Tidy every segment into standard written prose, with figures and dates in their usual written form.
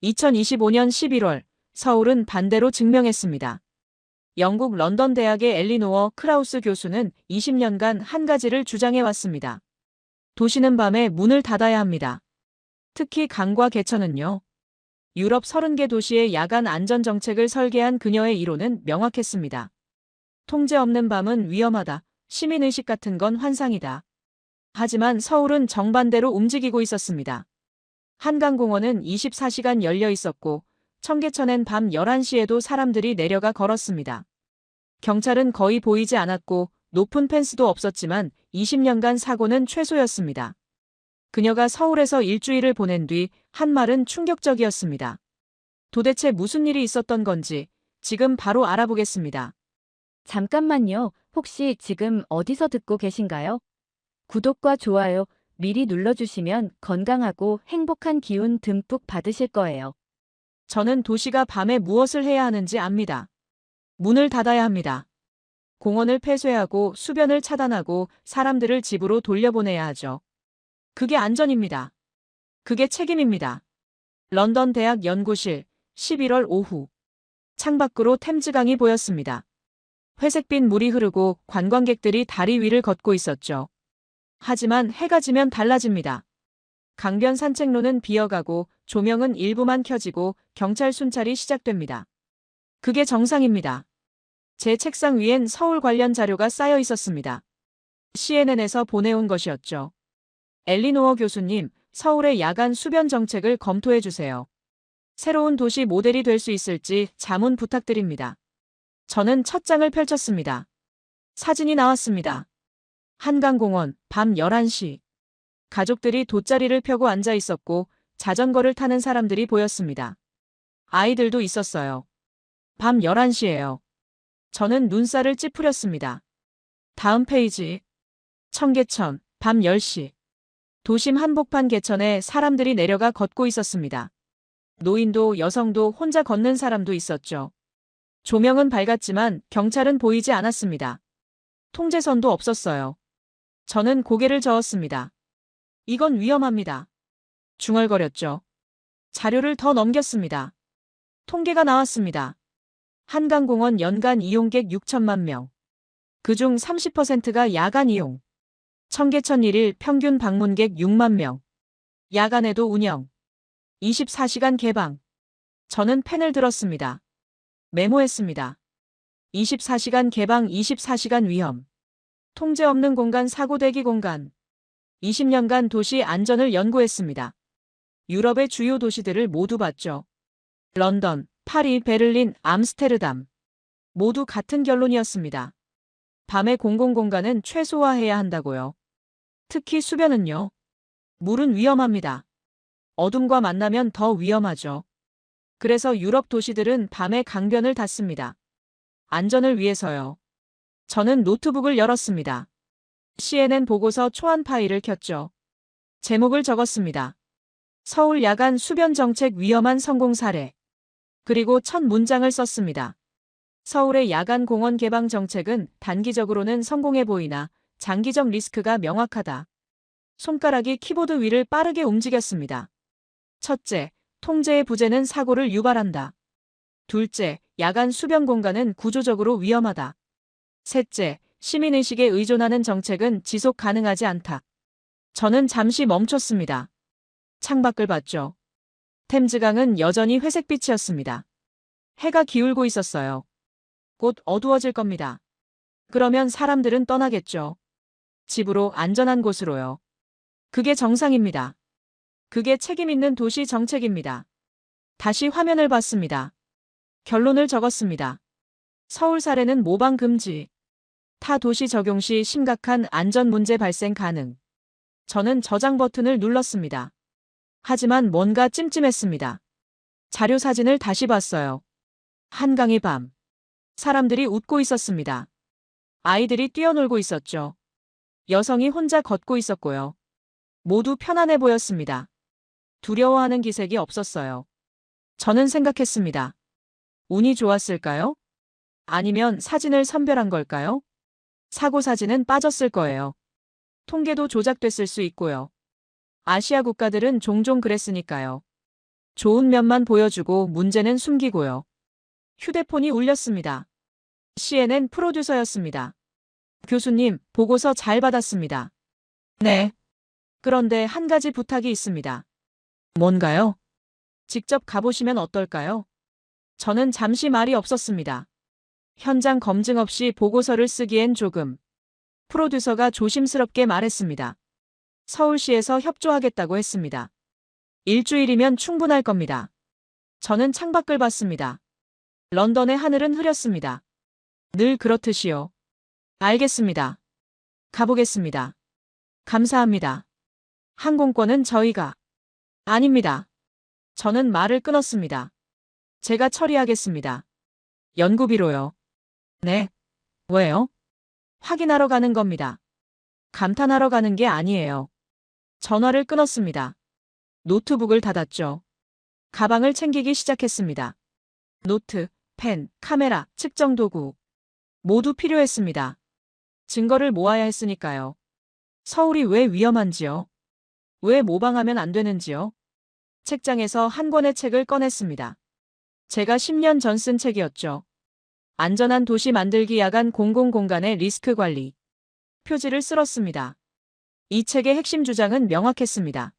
2025년 11월 서울은 반대로 증명했습니다. 영국 런던 대학의 엘리노어 크라우스 교수는 20년간 한 가지를 주장해왔습니다. 도시는 밤에 문을 닫아야 합니다. 특히 강과 개천은요. 유럽 30개 도시의 야간 안전 정책을 설계한 그녀의 이론은 명확했습니다. 통제 없는 밤은 위험하다. 시민의식 같은 건 환상이다. 하지만 서울은 정반대로 움직이고 있었습니다. 한강공원은 24시간 열려 있었고 청계천엔 밤 11시에도 사람들이 내려가 걸었습니다. 경찰은 거의 보이지 않았고 높은 펜스도 없었지만 20년간 사고는 최소였습니다. 그녀가 서울에서 일주일을 보낸 뒤 한 말은 충격적이었습니다. 도대체 무슨 일이 있었던 건지 지금 바로 알아보겠습니다. 잠깐만요. 혹시 지금 어디서 듣고 계신가요? 구독과 좋아요 미리 눌러주시면 건강하고 행복한 기운 듬뿍 받으실 거예요. 저는 도시가 밤에 무엇을 해야 하는지 압니다. 문을 닫아야 합니다. 공원을 폐쇄하고 수변을 차단하고 사람들을 집으로 돌려보내야 하죠. 그게 안전입니다. 그게 책임입니다. 런던 대학 연구실 11월 오후 창밖으로 템즈강이 보였습니다. 회색빛 물이 흐르고 관광객들이 다리 위를 걷고 있었죠. 하지만 해가 지면 달라집니다. 강변 산책로는 비어가고 조명은 일부만 켜지고 경찰 순찰이 시작됩니다. 그게 정상입니다. 제 책상 위엔 서울 관련 자료가 쌓여 있었습니다. CNN에서 보내온 것이었죠. 엘리노어 교수님, 서울의 야간 수변 정책을 검토해 주세요. 새로운 도시 모델이 될 수 있을지 자문 부탁드립니다. 저는 첫 장을 펼쳤습니다. 사진이 나왔습니다. 한강공원, 밤 11시. 가족들이 돗자리를 펴고 앉아 있었고 자전거를 타는 사람들이 보였습니다. 아이들도 있었어요. 밤 11시예요. 저는 눈살을 찌푸렸습니다. 다음 페이지. 청계천, 밤 10시. 도심 한복판 개천에 사람들이 내려가 걷고 있었습니다. 노인도 여성도 혼자 걷는 사람도 있었죠. 조명은 밝았지만 경찰은 보이지 않았습니다. 통제선도 없었어요. 저는 고개를 저었습니다. 이건 위험합니다. 중얼거렸죠. 자료를 더 넘겼습니다. 통계가 나왔습니다. 한강공원 연간 이용객 6천만 명. 그중 30%가 야간 이용. 청계천 1일 평균 방문객 6만 명. 야간에도 운영. 24시간 개방. 저는 펜을 들었습니다. 메모했습니다. 24시간 개방 24시간 위험. 통제 없는 공간 사고 대기 공간. 20년간 도시 안전을 연구했습니다. 유럽의 주요 도시들을 모두 봤죠. 런던, 파리, 베를린, 암스테르담. 모두 같은 결론이었습니다. 밤의 공공공간은 최소화해야 한다고요. 특히 수변은요. 물은 위험합니다. 어둠과 만나면 더 위험하죠. 그래서 유럽 도시들은 밤에 강변을 닫습니다. 안전을 위해서요. 저는 노트북을 열었습니다. CNN 보고서 초안 파일을 켰죠. 제목을 적었습니다. 서울 야간 수변 정책 위험한 성공 사례. 그리고 첫 문장을 썼습니다. 서울의 야간 공원 개방 정책은 단기적으로는 성공해 보이나 장기적 리스크가 명확하다. 손가락이 키보드 위를 빠르게 움직였습니다. 첫째, 통제의 부재는 사고를 유발한다. 둘째, 야간 수변 공간은 구조적으로 위험하다. 셋째, 시민의식에 의존하는 정책은 지속 가능하지 않다. 저는 잠시 멈췄습니다. 창밖을 봤죠. 템즈강은 여전히 회색빛이었습니다. 해가 기울고 있었어요. 곧 어두워질 겁니다. 그러면 사람들은 떠나겠죠. 집으로, 안전한 곳으로요. 그게 정상입니다. 그게 책임 있는 도시 정책입니다. 다시 화면을 봤습니다. 결론을 적었습니다. 서울 사례는 모방 금지. 타 도시 적용 시 심각한 안전 문제 발생 가능. 저는 저장 버튼을 눌렀습니다. 하지만 뭔가 찜찜했습니다. 자료 사진을 다시 봤어요. 한강의 밤. 사람들이 웃고 있었습니다. 아이들이 뛰어놀고 있었죠. 여성이 혼자 걷고 있었고요. 모두 편안해 보였습니다. 두려워하는 기색이 없었어요. 저는 생각했습니다. 운이 좋았을까요? 아니면 사진을 선별한 걸까요? 사고 사진은 빠졌을 거예요. 통계도 조작됐을 수 있고요. 아시아 국가들은 종종 그랬으니까요. 좋은 면만 보여주고 문제는 숨기고요. 휴대폰이 울렸습니다. CNN 프로듀서였습니다. 교수님, 보고서 잘 받았습니다. 네. 그런데 한 가지 부탁이 있습니다. 뭔가요? 직접 가보시면 어떨까요? 저는 잠시 말이 없었습니다. 현장 검증 없이 보고서를 쓰기엔 조금. 프로듀서가 조심스럽게 말했습니다. 서울시에서 협조하겠다고 했습니다. 일주일이면 충분할 겁니다. 저는 창밖을 봤습니다. 런던의 하늘은 흐렸습니다. 늘 그렇듯이요. 알겠습니다. 가보겠습니다. 감사합니다. 항공권은 저희가. 아닙니다. 저는 말을 끊었습니다. 제가 처리하겠습니다. 연구비로요. 네. 왜요? 확인하러 가는 겁니다. 감탄하러 가는 게 아니에요. 전화를 끊었습니다. 노트북을 닫았죠. 가방을 챙기기 시작했습니다. 노트, 펜, 카메라, 측정 도구. 모두 필요했습니다. 증거를 모아야 했으니까요. 서울이 왜 위험한지요? 왜 모방하면 안 되는지요? 책장에서 한 권의 책을 꺼냈습니다. 제가 10년 전 쓴 책이었죠. 안전한 도시 만들기 야간 공공공간의 리스크 관리. 표지를 쓸었습니다. 이 책의 핵심 주장은 명확했습니다.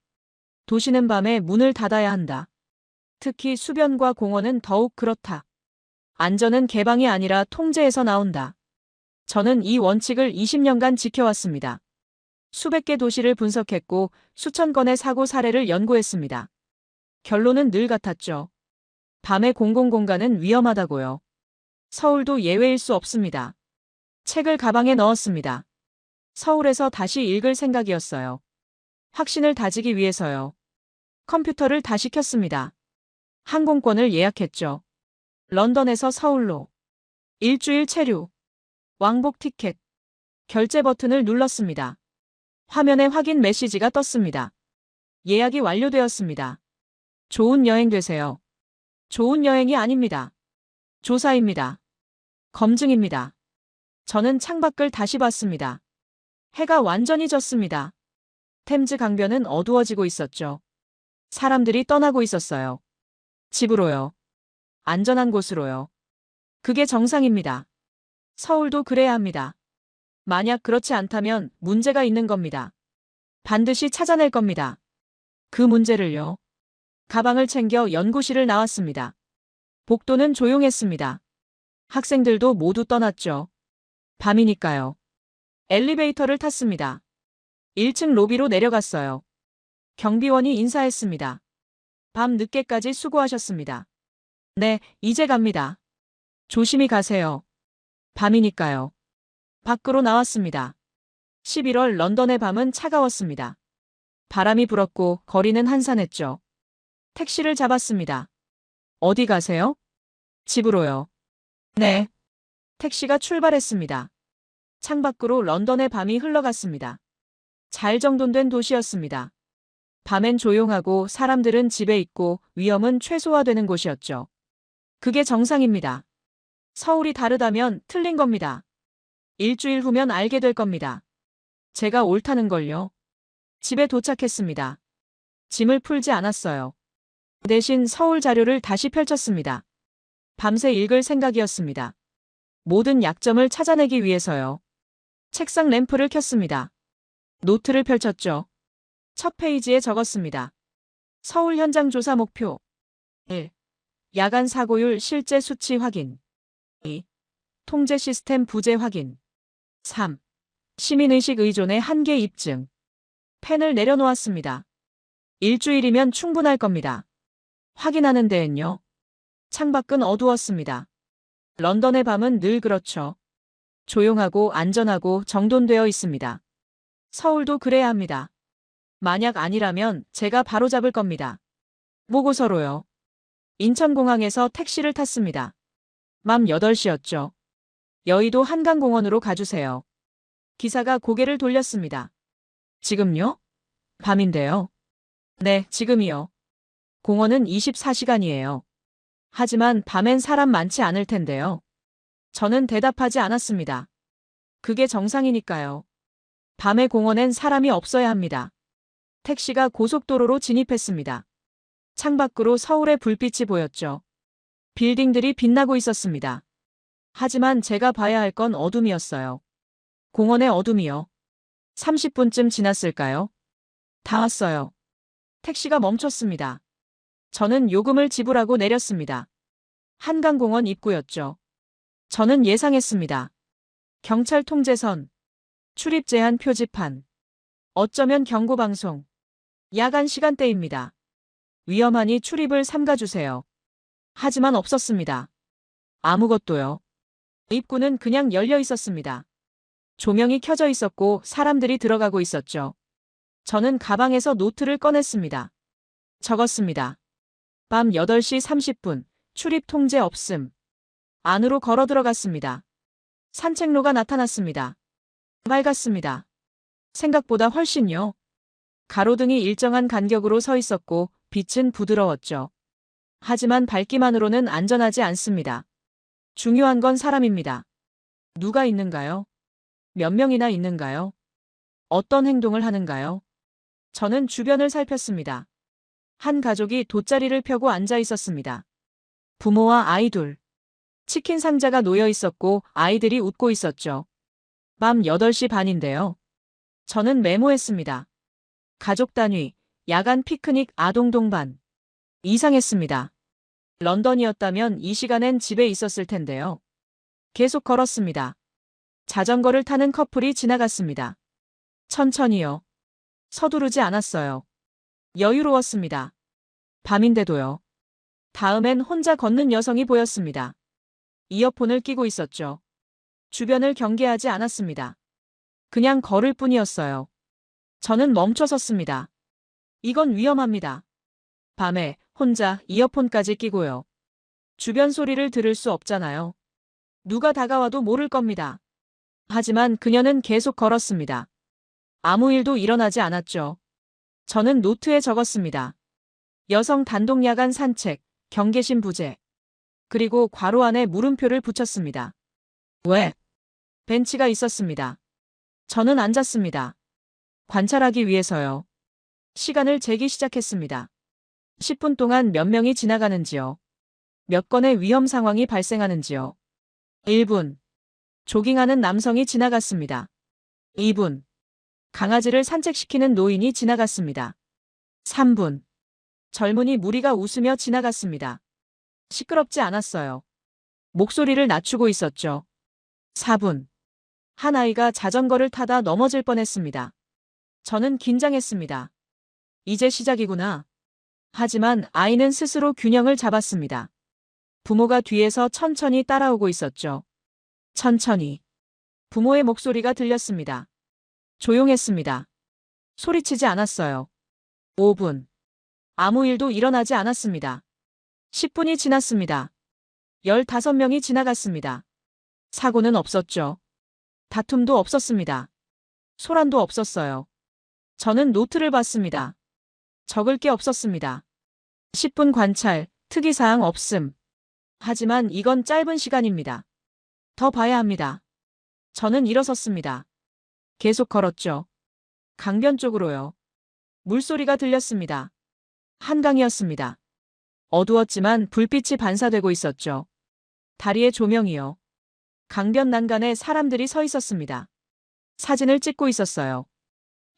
도시는 밤에 문을 닫아야 한다. 특히 수변과 공원은 더욱 그렇다. 안전은 개방이 아니라 통제에서 나온다. 저는 이 원칙을 20년간 지켜왔습니다. 수백 개 도시를 분석했고 수천 건의 사고 사례를 연구했습니다. 결론은 늘 같았죠. 밤의 공공공간은 위험하다고요. 서울도 예외일 수 없습니다. 책을 가방에 넣었습니다. 서울에서 다시 읽을 생각이었어요. 확신을 다지기 위해서요. 컴퓨터를 다시 켰습니다. 항공권을 예약했죠. 런던에서 서울로. 일주일 체류. 왕복 티켓. 결제 버튼을 눌렀습니다. 화면에 확인 메시지가 떴습니다. 예약이 완료되었습니다. 좋은 여행 되세요. 좋은 여행이 아닙니다. 조사입니다. 검증입니다. 저는 창밖을 다시 봤습니다. 해가 완전히 졌습니다. 템즈 강변은 어두워지고 있었죠. 사람들이 떠나고 있었어요. 집으로요. 안전한 곳으로요. 그게 정상입니다. 서울도 그래야 합니다. 만약 그렇지 않다면 문제가 있는 겁니다. 반드시 찾아낼 겁니다. 그 문제를요. 가방을 챙겨 연구실을 나왔습니다. 복도는 조용했습니다. 학생들도 모두 떠났죠. 밤이니까요. 엘리베이터를 탔습니다. 1층 로비로 내려갔어요. 경비원이 인사했습니다. 밤 늦게까지 수고하셨습니다. 네, 이제 갑니다. 조심히 가세요. 밤이니까요. 밖으로 나왔습니다. 11월 런던의 밤은 차가웠습니다. 바람이 불었고 거리는 한산했죠. 택시를 잡았습니다. 어디 가세요? 집으로요. 네. 택시가 출발했습니다. 창밖으로 런던의 밤이 흘러갔습니다. 잘 정돈된 도시였습니다. 밤엔 조용하고 사람들은 집에 있고 위험은 최소화되는 곳이었죠. 그게 정상입니다. 서울이 다르다면 틀린 겁니다. 일주일 후면 알게 될 겁니다. 제가 옳다는 걸요. 집에 도착했습니다. 짐을 풀지 않았어요. 대신 서울 자료를 다시 펼쳤습니다. 밤새 읽을 생각이었습니다. 모든 약점을 찾아내기 위해서요. 책상 램프를 켰습니다. 노트를 펼쳤죠. 첫 페이지에 적었습니다. 서울 현장 조사 목표 1. 야간 사고율 실제 수치 확인 2. 통제 시스템 부재 확인 3. 시민의식 의존의 한계 입증. 펜을 내려놓았습니다. 일주일이면 충분할 겁니다. 확인하는 데엔요. 창밖은 어두웠습니다. 런던의 밤은 늘 그렇죠. 조용하고 안전하고 정돈되어 있습니다. 서울도 그래야 합니다. 만약 아니라면 제가 바로잡을 겁니다. 보고서로요. 인천공항에서 택시를 탔습니다. 밤 8시였죠. 여의도 한강공원으로 가주세요. 기사가 고개를 돌렸습니다. 지금요? 밤인데요. 네, 지금이요. 공원은 24시간이에요. 하지만 밤엔 사람 많지 않을 텐데요. 저는 대답하지 않았습니다. 그게 정상이니까요. 밤에 공원엔 사람이 없어야 합니다. 택시가 고속도로로 진입했습니다. 창밖으로 서울의 불빛이 보였죠. 빌딩들이 빛나고 있었습니다. 하지만 제가 봐야 할 건 어둠이었어요. 공원의 어둠이요. 30분쯤 지났을까요? 다 왔어요. 택시가 멈췄습니다. 저는 요금을 지불하고 내렸습니다. 한강공원 입구였죠. 저는 예상했습니다. 경찰 통제선, 출입 제한 표지판, 어쩌면 경고방송. 야간 시간대입니다. 위험하니 출입을 삼가주세요. 하지만 없었습니다. 아무것도요. 입구는 그냥 열려 있었습니다. 조명이 켜져 있었고 사람들이 들어가고 있었죠. 저는 가방에서 노트를 꺼냈습니다. 적었습니다. 밤 8시 30분, 출입 통제 없음. 안으로 걸어 들어갔습니다. 산책로가 나타났습니다. 맑았습니다. 생각보다 훨씬요. 가로등이 일정한 간격으로 서 있었고 빛은 부드러웠죠. 하지만 밝기만으로는 안전하지 않습니다. 중요한 건 사람입니다. 누가 있는가요? 몇 명이나 있는가요? 어떤 행동을 하는가요? 저는 주변을 살폈습니다. 한 가족이 돗자리를 펴고 앉아 있었습니다. 부모와 아이 둘. 치킨 상자가 놓여 있었고 아이들이 웃고 있었죠. 밤 8시 반인데요. 저는 메모했습니다. 가족 단위, 야간 피크닉 아동 동반. 이상했습니다. 런던이었다면 이 시간엔 집에 있었을 텐데요. 계속 걸었습니다. 자전거를 타는 커플이 지나갔습니다. 천천히요. 서두르지 않았어요. 여유로웠습니다. 밤인데도요. 다음엔 혼자 걷는 여성이 보였습니다. 이어폰을 끼고 있었죠. 주변을 경계하지 않았습니다. 그냥 걸을 뿐이었어요. 저는 멈춰 섰습니다. 이건 위험합니다. 밤에 혼자 이어폰까지 끼고요. 주변 소리를 들을 수 없잖아요. 누가 다가와도 모를 겁니다. 하지만 그녀는 계속 걸었습니다. 아무 일도 일어나지 않았죠. 저는 노트에 적었습니다. 여성 단독 야간 산책, 경계심 부재. 그리고 괄호 안에 물음표를 붙였습니다. 왜? 벤치가 있었습니다. 저는 앉았습니다. 관찰하기 위해서요. 시간을 재기 시작했습니다. 10분 동안 몇 명이 지나가는지요. 몇 건의 위험 상황이 발생하는지요. 1분. 조깅하는 남성이 지나갔습니다. 2분. 강아지를 산책시키는 노인이 지나갔습니다. 3분. 젊은이 무리가 웃으며 지나갔습니다. 시끄럽지 않았어요. 목소리를 낮추고 있었죠. 4분. 한 아이가 자전거를 타다 넘어질 뻔했습니다. 저는 긴장했습니다. 이제 시작이구나. 하지만 아이는 스스로 균형을 잡았습니다. 부모가 뒤에서 천천히 따라오고 있었죠. 천천히. 부모의 목소리가 들렸습니다. 조용했습니다. 소리치지 않았어요. 5분. 아무 일도 일어나지 않았습니다. 10분이 지났습니다. 15명이 지나갔습니다. 사고는 없었죠. 다툼도 없었습니다. 소란도 없었어요. 저는 노트를 봤습니다. 적을 게 없었습니다. 10분 관찰, 특이사항 없음. 하지만 이건 짧은 시간입니다. 더 봐야 합니다. 저는 일어섰습니다. 계속 걸었죠. 강변 쪽으로요. 물소리가 들렸습니다. 한강이었습니다. 어두웠지만 불빛이 반사되고 있었죠. 다리에 조명이요. 강변 난간에 사람들이 서 있었습니다. 사진을 찍고 있었어요.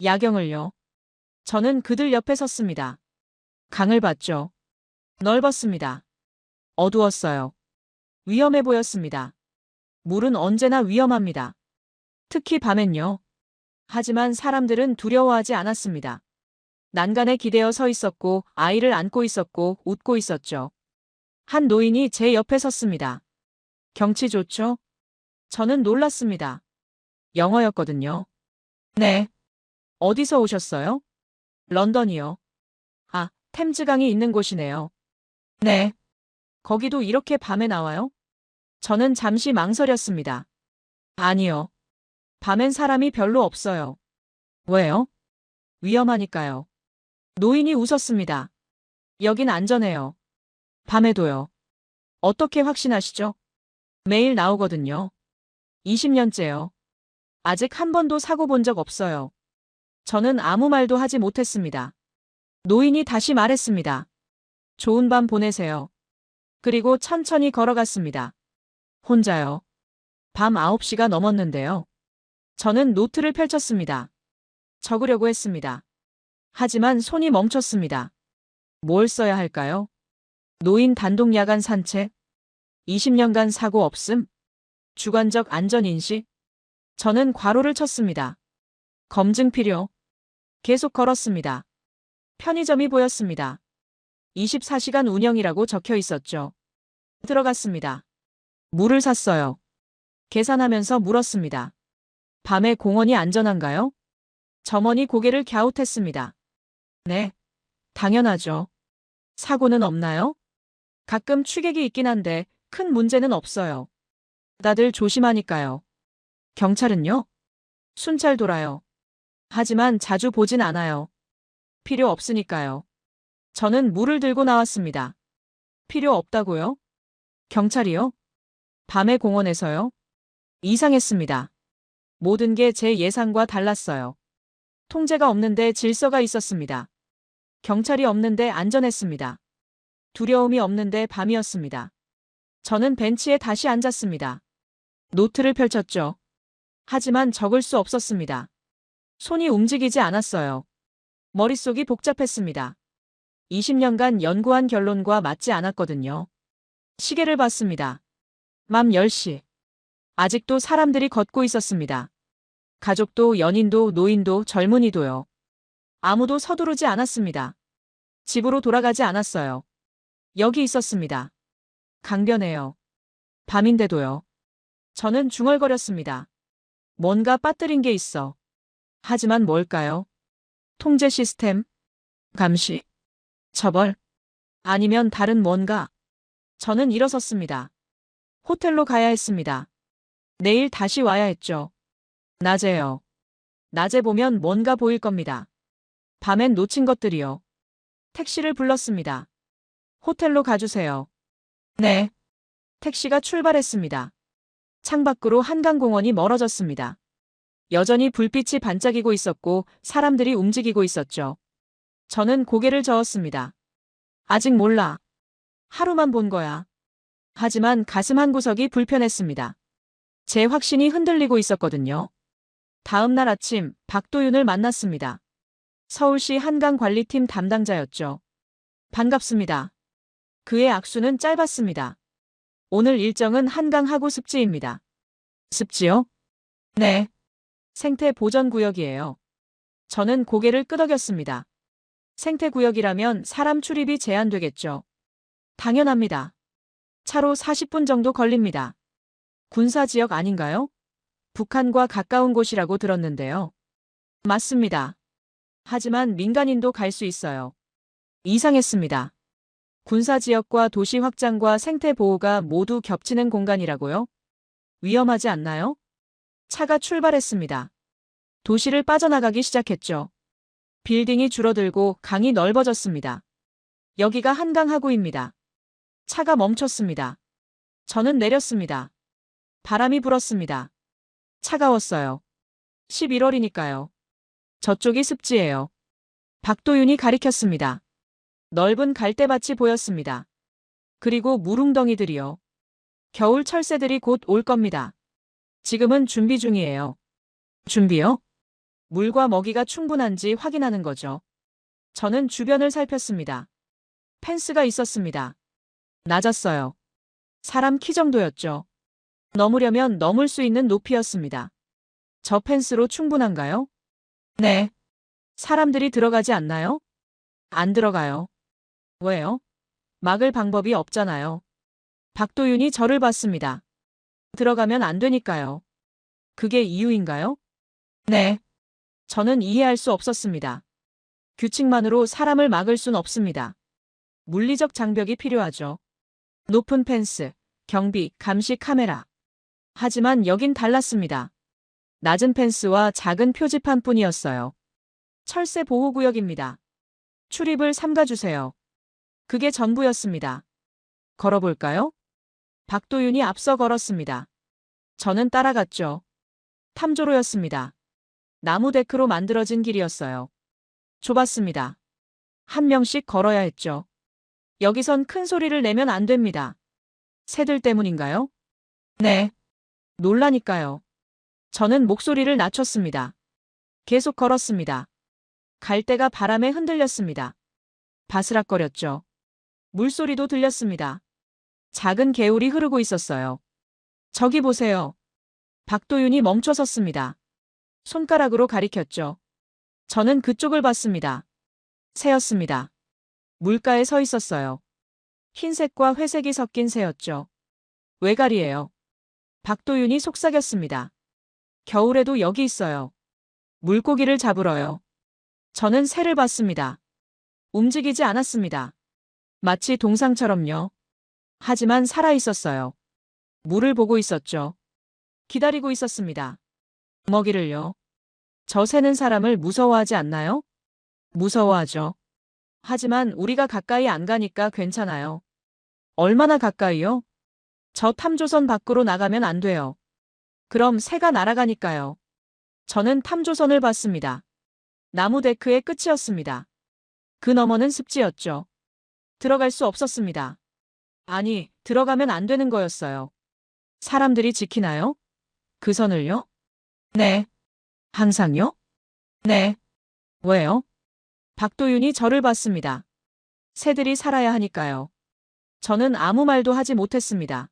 야경을요. 저는 그들 옆에 섰습니다. 강을 봤죠. 넓었습니다. 어두웠어요. 위험해 보였습니다. 물은 언제나 위험합니다. 특히 밤엔요. 하지만 사람들은 두려워하지 않았습니다. 난간에 기대어 서 있었고 아이를 안고 있었고 웃고 있었죠. 한 노인이 제 옆에 섰습니다. 경치 좋죠? 저는 놀랐습니다. 영어였거든요. 네. 어디서 오셨어요? 런던이요. 아, 템즈강이 있는 곳이네요. 네. 거기도 이렇게 밤에 나와요? 저는 잠시 망설였습니다. 아니요. 밤엔 사람이 별로 없어요. 왜요? 위험하니까요. 노인이 웃었습니다. 여긴 안전해요. 밤에도요. 어떻게 확신하시죠? 매일 나오거든요. 20년째요. 아직 한 번도 사고 본 적 없어요. 저는 아무 말도 하지 못했습니다. 노인이 다시 말했습니다. 좋은 밤 보내세요. 그리고 천천히 걸어갔습니다. 혼자요. 밤 9시가 넘었는데요. 저는 노트를 펼쳤습니다. 적으려고 했습니다. 하지만 손이 멈췄습니다. 뭘 써야 할까요? 노인 단독 야간 산책? 20년간 사고 없음? 주관적 안전인식? 저는 괄호를 쳤습니다. 검증 필요. 계속 걸었습니다. 편의점이 보였습니다. 24시간 운영이라고 적혀 있었죠. 들어갔습니다. 물을 샀어요. 계산하면서 물었습니다. 밤에 공원이 안전한가요? 점원이 고개를 갸웃했습니다. 네, 당연하죠. 사고는 없나요? 가끔 취객이 있긴 한데 큰 문제는 없어요. 다들 조심하니까요. 경찰은요? 순찰 돌아요. 하지만 자주 보진 않아요. 필요 없으니까요. 저는 물을 들고 나왔습니다. 필요 없다고요? 경찰이요? 밤에 공원에서요? 이상했습니다. 모든 게 제 예상과 달랐어요. 통제가 없는데 질서가 있었습니다. 경찰이 없는데 안전했습니다. 두려움이 없는데 밤이었습니다. 저는 벤치에 다시 앉았습니다. 노트를 펼쳤죠. 하지만 적을 수 없었습니다. 손이 움직이지 않았어요. 머릿속이 복잡했습니다. 20년간 연구한 결론과 맞지 않았거든요. 시계를 봤습니다. 밤 10시. 아직도 사람들이 걷고 있었습니다. 가족도 연인도 노인도 젊은이도요. 아무도 서두르지 않았습니다. 집으로 돌아가지 않았어요. 여기 있었습니다. 강변에요. 밤인데도요. 저는 중얼거렸습니다. 뭔가 빠뜨린 게 있어. 하지만 뭘까요? 통제 시스템? 감시? 처벌? 아니면 다른 뭔가? 저는 일어섰습니다. 호텔로 가야 했습니다. 내일 다시 와야 했죠. 낮에요. 낮에 보면 뭔가 보일 겁니다. 밤엔 놓친 것들이요. 택시를 불렀습니다. 호텔로 가주세요. 네. 택시가 출발했습니다. 창밖으로 한강공원이 멀어졌습니다. 여전히 불빛이 반짝이고 있었고 사람들이 움직이고 있었죠. 저는 고개를 저었습니다. 아직 몰라. 하루만 본 거야. 하지만 가슴 한구석이 불편했습니다. 제 확신이 흔들리고 있었거든요. 다음 날 아침 박도윤을 만났습니다. 서울시 한강관리팀 담당자였죠. 반갑습니다. 그의 악수는 짧았습니다. 오늘 일정은 한강 하구 습지입니다. 습지요? 네. 생태 보전구역이에요. 저는 고개를 끄덕였습니다. 생태구역이라면 사람 출입이 제한되겠죠. 당연합니다. 차로 40분 정도 걸립니다. 군사지역 아닌가요? 북한과 가까운 곳이라고 들었는데요. 맞습니다. 하지만 민간인도 갈 수 있어요. 이상했습니다. 군사지역과 도시 확장과 생태보호가 모두 겹치는 공간이라고요? 위험하지 않나요? 차가 출발했습니다. 도시를 빠져나가기 시작했죠. 빌딩이 줄어들고 강이 넓어졌습니다. 여기가 한강하구입니다. 차가 멈췄습니다. 저는 내렸습니다. 바람이 불었습니다. 차가웠어요. 11월이니까요. 저쪽이 습지예요. 박도윤이 가리켰습니다. 넓은 갈대밭이 보였습니다. 그리고 물웅덩이들이요. 겨울 철새들이 곧 올 겁니다. 지금은 준비 중이에요. 준비요? 물과 먹이가 충분한지 확인하는 거죠. 저는 주변을 살폈습니다. 펜스가 있었습니다. 낮았어요. 사람 키 정도였죠. 넘으려면 넘을 수 있는 높이였습니다. 저 펜스로 충분한가요? 네. 사람들이 들어가지 않나요? 안 들어가요. 왜요? 막을 방법이 없잖아요. 박도윤이 저를 봤습니다. 들어가면 안 되니까요. 그게 이유인가요? 네. 저는 이해할 수 없었습니다. 규칙만으로 사람을 막을 순 없습니다. 물리적 장벽이 필요하죠. 높은 펜스, 경비, 감시 카메라. 하지만 여긴 달랐습니다. 낮은 펜스와 작은 표지판뿐이었어요. 철새 보호구역입니다. 출입을 삼가주세요. 그게 전부였습니다. 걸어볼까요? 박도윤이 앞서 걸었습니다. 저는 따라갔죠. 탐조로였습니다. 나무 데크로 만들어진 길이었어요. 좁았습니다. 한 명씩 걸어야 했죠. 여기선 큰 소리를 내면 안 됩니다. 새들 때문인가요? 네. 놀라니까요. 저는 목소리를 낮췄습니다. 계속 걸었습니다. 갈대가 바람에 흔들렸습니다. 바스락거렸죠. 물소리도 들렸습니다. 작은 개울이 흐르고 있었어요. 저기 보세요. 박도윤이 멈춰 섰습니다. 손가락으로 가리켰죠. 저는 그쪽을 봤습니다. 새였습니다. 물가에 서 있었어요. 흰색과 회색이 섞인 새였죠. 외갈이에요. 박도윤이 속삭였습니다. 겨울에도 여기 있어요. 물고기를 잡으러요. 저는 새를 봤습니다. 움직이지 않았습니다. 마치 동상처럼요. 하지만 살아 있었어요. 물을 보고 있었죠. 기다리고 있었습니다. 먹이를요. 저 새는 사람을 무서워하지 않나요? 무서워하죠. 하지만 우리가 가까이 안 가니까 괜찮아요. 얼마나 가까이요? 저 탐조선 밖으로 나가면 안 돼요. 그럼 새가 날아가니까요. 저는 탐조선을 봤습니다. 나무 데크의 끝이었습니다. 그 너머는 습지였죠. 들어갈 수 없었습니다. 아니, 들어가면 안 되는 거였어요. 사람들이 지키나요? 그 선을요? 네. 항상요? 네. 왜요? 박도윤이 저를 봤습니다. 새들이 살아야 하니까요. 저는 아무 말도 하지 못했습니다.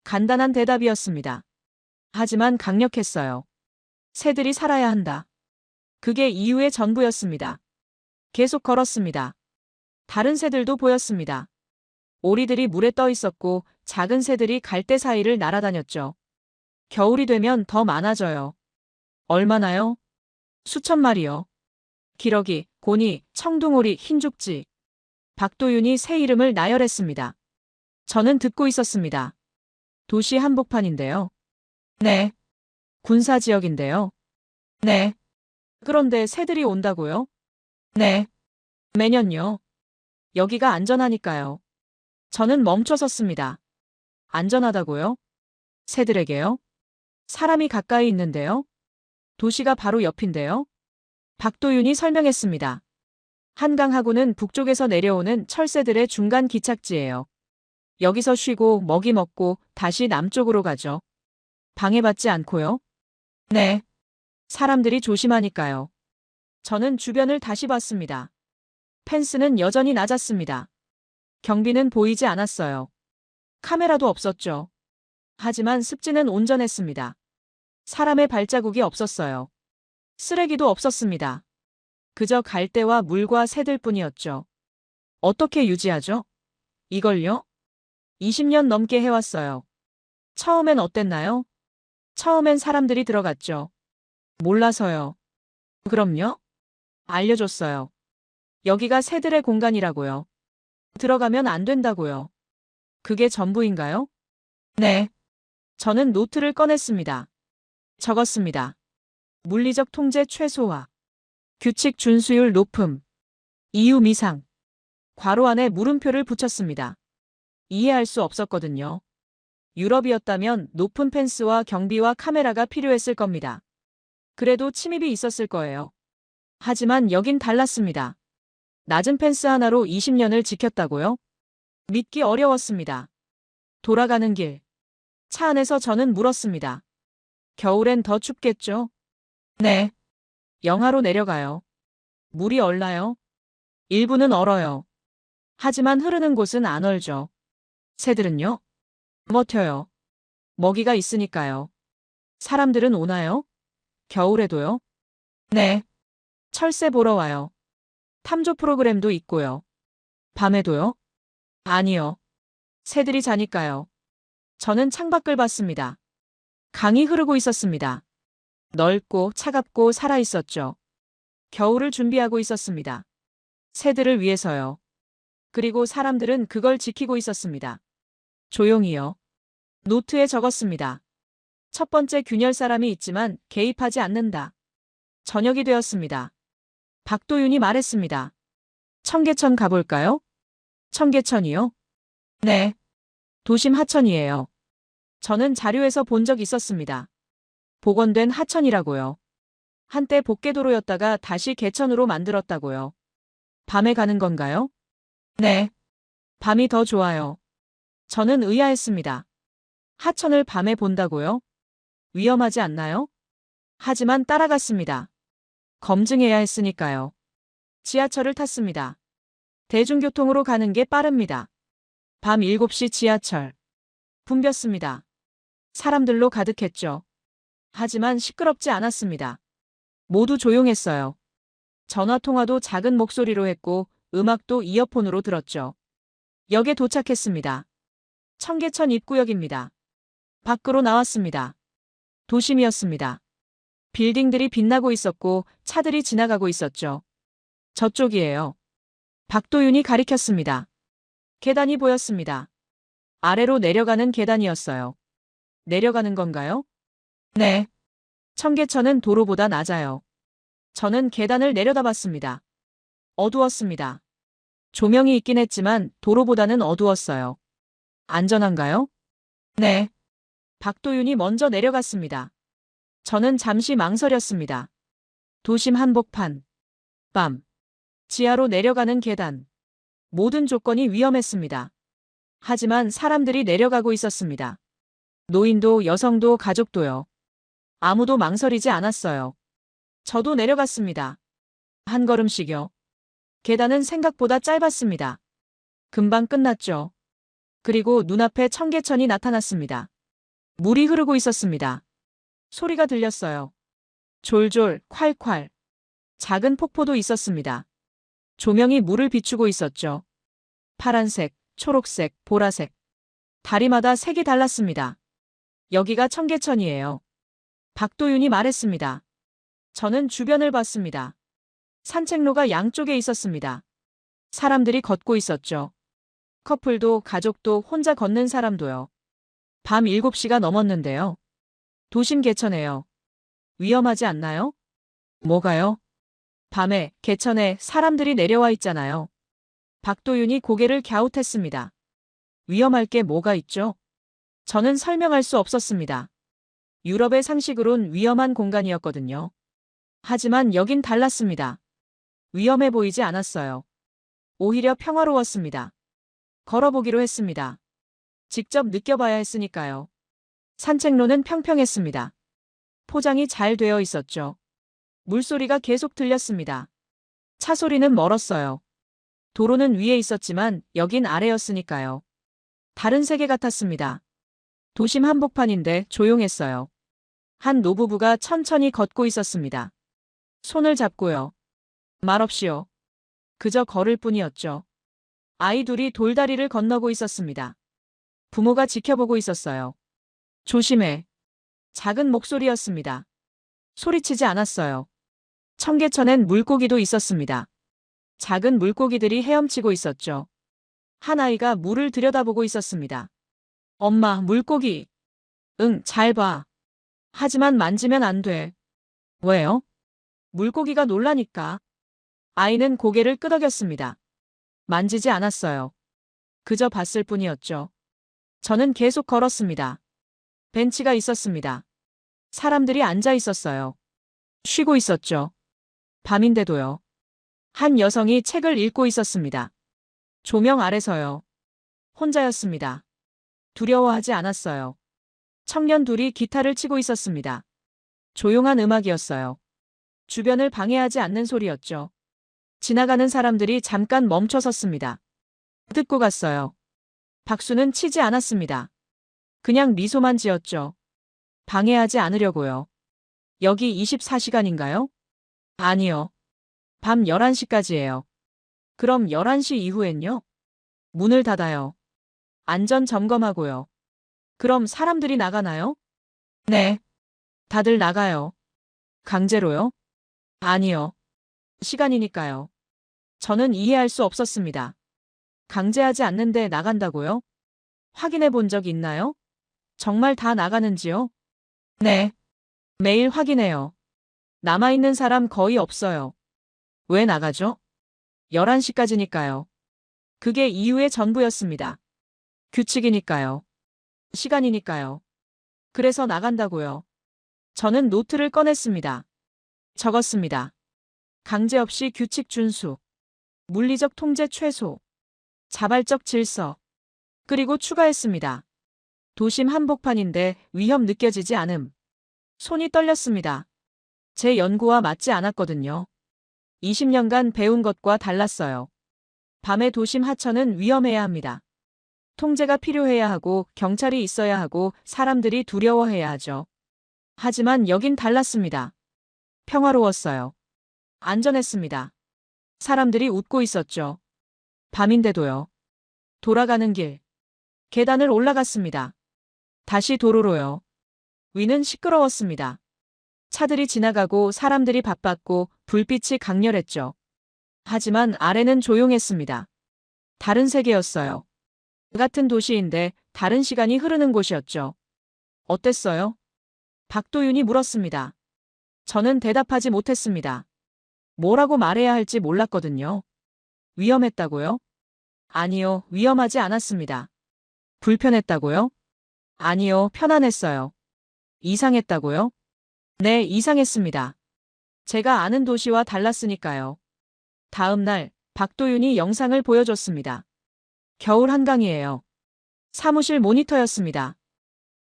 간단한 대답이었습니다. 하지만 강력했어요. 새들이 살아야 한다. 그게 이유의 전부였습니다. 계속 걸었습니다. 다른 새들도 보였습니다. 오리들이 물에 떠 있었고 작은 새들이 갈대 사이를 날아다녔죠. 겨울이 되면 더 많아져요. 얼마나요? 수천 마리요. 기러기, 고니, 청둥오리, 흰죽지. 박도윤이 새 이름을 나열했습니다. 저는 듣고 있었습니다. 도시 한복판인데요. 네. 군사지역인데요. 네. 그런데 새들이 온다고요? 네. 매년요. 여기가 안전하니까요. 저는 멈춰 섰습니다. 안전하다고요? 새들에게요? 사람이 가까이 있는데요. 도시가 바로 옆인데요. 박도윤이 설명했습니다. 한강하구는 북쪽에서 내려오는 철새들의 중간 기착지예요. 여기서 쉬고 먹이 먹고 다시 남쪽으로 가죠. 방해받지 않고요. 네. 사람들이 조심하니까요. 저는 주변을 다시 봤습니다. 펜스는 여전히 낮았습니다. 경비는 보이지 않았어요. 카메라도 없었죠. 하지만 습지는 온전했습니다. 사람의 발자국이 없었어요. 쓰레기도 없었습니다. 그저 갈대와 물과 새들뿐이었죠. 어떻게 유지하죠? 이걸요? 20년 넘게 해왔어요. 처음엔 어땠나요? 처음엔 사람들이 들어갔죠. 몰라서요. 그럼요? 알려줬어요. 여기가 새들의 공간이라고요. 들어가면 안 된다고요. 그게 전부인가요? 네. 저는 노트를 꺼냈습니다. 적었습니다. 물리적 통제 최소화. 규칙 준수율 높음. 이유 미상. 괄호 안에 물음표를 붙였습니다. 이해할 수 없었거든요. 유럽이었다면 높은 펜스와 경비와 카메라가 필요했을 겁니다. 그래도 침입이 있었을 거예요. 하지만 여긴 달랐습니다. 낮은 펜스 하나로 20년을 지켰다고요? 믿기 어려웠습니다. 돌아가는 길. 차 안에서 저는 물었습니다. 겨울엔 더 춥겠죠? 네. 영하로 내려가요. 물이 얼나요? 일부는 얼어요. 하지만 흐르는 곳은 안 얼죠. 새들은요? 버텨요. 먹이가 있으니까요. 사람들은 오나요? 겨울에도요? 네. 철새 보러 와요. 탐조 프로그램도 있고요. 밤에도요? 아니요. 새들이 자니까요. 저는 창밖을 봤습니다. 강이 흐르고 있었습니다. 넓고 차갑고 살아있었죠. 겨울을 준비하고 있었습니다. 새들을 위해서요. 그리고 사람들은 그걸 지키고 있었습니다. 조용히요. 노트에 적었습니다. 첫 번째 균열 사람이 있지만 개입하지 않는다. 저녁이 되었습니다. 박도윤이 말했습니다. 청계천 가볼까요? 청계천이요? 네. 도심 하천이에요. 저는 자료에서 본 적 있었습니다. 복원된 하천이라고요. 한때 복개도로였다가 다시 개천으로 만들었다고요. 밤에 가는 건가요? 네. 밤이 더 좋아요. 저는 의아했습니다. 하천을 밤에 본다고요? 위험하지 않나요? 하지만 따라갔습니다. 검증해야 했으니까요. 지하철을 탔습니다. 대중교통으로 가는 게 빠릅니다. 밤 7시 지하철. 붐볐습니다. 사람들로 가득했죠. 하지만 시끄럽지 않았습니다. 모두 조용했어요. 전화 통화도 작은 목소리로 했고 음악도 이어폰으로 들었죠. 역에 도착했습니다. 청계천 입구역입니다. 밖으로 나왔습니다. 도심이었습니다. 빌딩들이 빛나고 있었고 차들이 지나가고 있었죠. 저쪽이에요. 박도윤이 가리켰습니다. 계단이 보였습니다. 아래로 내려가는 계단이었어요. 내려가는 건가요? 네. 청계천은 도로보다 낮아요. 저는 계단을 내려다봤습니다. 어두웠습니다. 조명이 있긴 했지만 도로보다는 어두웠어요. 안전한가요? 네. 박도윤이 먼저 내려갔습니다. 저는 잠시 망설였습니다. 도심 한복판. 밤. 지하로 내려가는 계단. 모든 조건이 위험했습니다. 하지만 사람들이 내려가고 있었습니다. 노인도 여성도 가족도요. 아무도 망설이지 않았어요. 저도 내려갔습니다. 한 걸음씩요. 계단은 생각보다 짧았습니다. 금방 끝났죠. 그리고 눈앞에 청계천이 나타났습니다. 물이 흐르고 있었습니다. 소리가 들렸어요. 졸졸, 콸콸. 작은 폭포도 있었습니다. 조명이 물을 비추고 있었죠. 파란색, 초록색, 보라색. 다리마다 색이 달랐습니다. 여기가 청계천이에요. 박도윤이 말했습니다. 저는 주변을 봤습니다. 산책로가 양쪽에 있었습니다. 사람들이 걷고 있었죠. 커플도 가족도 혼자 걷는 사람도요. 밤 7시가 넘었는데요. 도심 개천에요. 위험하지 않나요? 뭐가요? 밤에 개천에 사람들이 내려와 있잖아요. 박도윤이 고개를 갸웃했습니다. 위험할 게 뭐가 있죠? 저는 설명할 수 없었습니다. 유럽의 상식으론 위험한 공간이었거든요. 하지만 여긴 달랐습니다. 위험해 보이지 않았어요. 오히려 평화로웠습니다. 걸어보기로 했습니다. 직접 느껴봐야 했으니까요. 산책로는 평평했습니다. 포장이 잘 되어 있었죠. 물소리가 계속 들렸습니다. 차 소리는 멀었어요. 도로는 위에 있었지만 여긴 아래였으니까요. 다른 세계 같았습니다. 도심 한복판인데 조용했어요. 한 노부부가 천천히 걷고 있었습니다. 손을 잡고요. 말없이요. 그저 걸을 뿐이었죠. 아이 둘이 돌다리를 건너고 있었습니다. 부모가 지켜보고 있었어요. 조심해. 작은 목소리였습니다. 소리치지 않았어요. 청계천엔 물고기도 있었습니다. 작은 물고기들이 헤엄치고 있었죠. 한 아이가 물을 들여다보고 있었습니다. 엄마, 물고기. 응, 잘 봐. 하지만 만지면 안 돼. 왜요? 물고기가 놀라니까. 아이는 고개를 끄덕였습니다. 만지지 않았어요. 그저 봤을 뿐이었죠. 저는 계속 걸었습니다. 벤치가 있었습니다. 사람들이 앉아 있었어요. 쉬고 있었죠. 밤인데도요. 한 여성이 책을 읽고 있었습니다. 조명 아래서요. 혼자였습니다. 두려워하지 않았어요. 청년 둘이 기타를 치고 있었습니다. 조용한 음악이었어요. 주변을 방해하지 않는 소리였죠. 지나가는 사람들이 잠깐 멈춰 섰습니다. 듣고 갔어요. 박수는 치지 않았습니다. 그냥 미소만 지었죠. 방해하지 않으려고요. 여기 24시간인가요? 아니요. 밤 11시까지예요. 그럼 11시 이후엔요? 문을 닫아요. 안전 점검하고요. 그럼 사람들이 나가나요? 네. 다들 나가요. 강제로요? 아니요. 시간이니까요. 저는 이해할 수 없었습니다. 강제하지 않는데 나간다고요? 확인해 본 적 있나요? 정말 다 나가는지요? 네. 매일 확인해요. 남아있는 사람 거의 없어요. 왜 나가죠? 11시까지니까요. 그게 이유의 전부였습니다. 규칙이니까요. 시간이니까요. 그래서 나간다고요. 저는 노트를 꺼냈습니다. 적었습니다. 강제 없이 규칙 준수. 물리적 통제 최소. 자발적 질서. 그리고 추가했습니다. 도심 한복판인데 위험 느껴지지 않음. 손이 떨렸습니다. 제 연구와 맞지 않았거든요. 20년간 배운 것과 달랐어요. 밤의 도심 하천은 위험해야 합니다. 통제가 필요해야 하고 경찰이 있어야 하고 사람들이 두려워해야 하죠. 하지만 여긴 달랐습니다. 평화로웠어요. 안전했습니다. 사람들이 웃고 있었죠. 밤인데도요. 돌아가는 길. 계단을 올라갔습니다. 다시 도로로요. 위는 시끄러웠습니다. 차들이 지나가고 사람들이 바빴고 불빛이 강렬했죠. 하지만 아래는 조용했습니다. 다른 세계였어요. 같은 도시인데 다른 시간이 흐르는 곳이었죠. 어땠어요? 박도윤이 물었습니다. 저는 대답하지 못했습니다. 뭐라고 말해야 할지 몰랐거든요. 위험했다고요? 아니요, 위험하지 않았습니다. 불편했다고요? 아니요, 편안했어요. 이상했다고요? 네, 이상했습니다. 제가 아는 도시와 달랐으니까요. 다음 날, 박도윤이 영상을 보여줬습니다. 겨울 한강이에요. 사무실 모니터였습니다.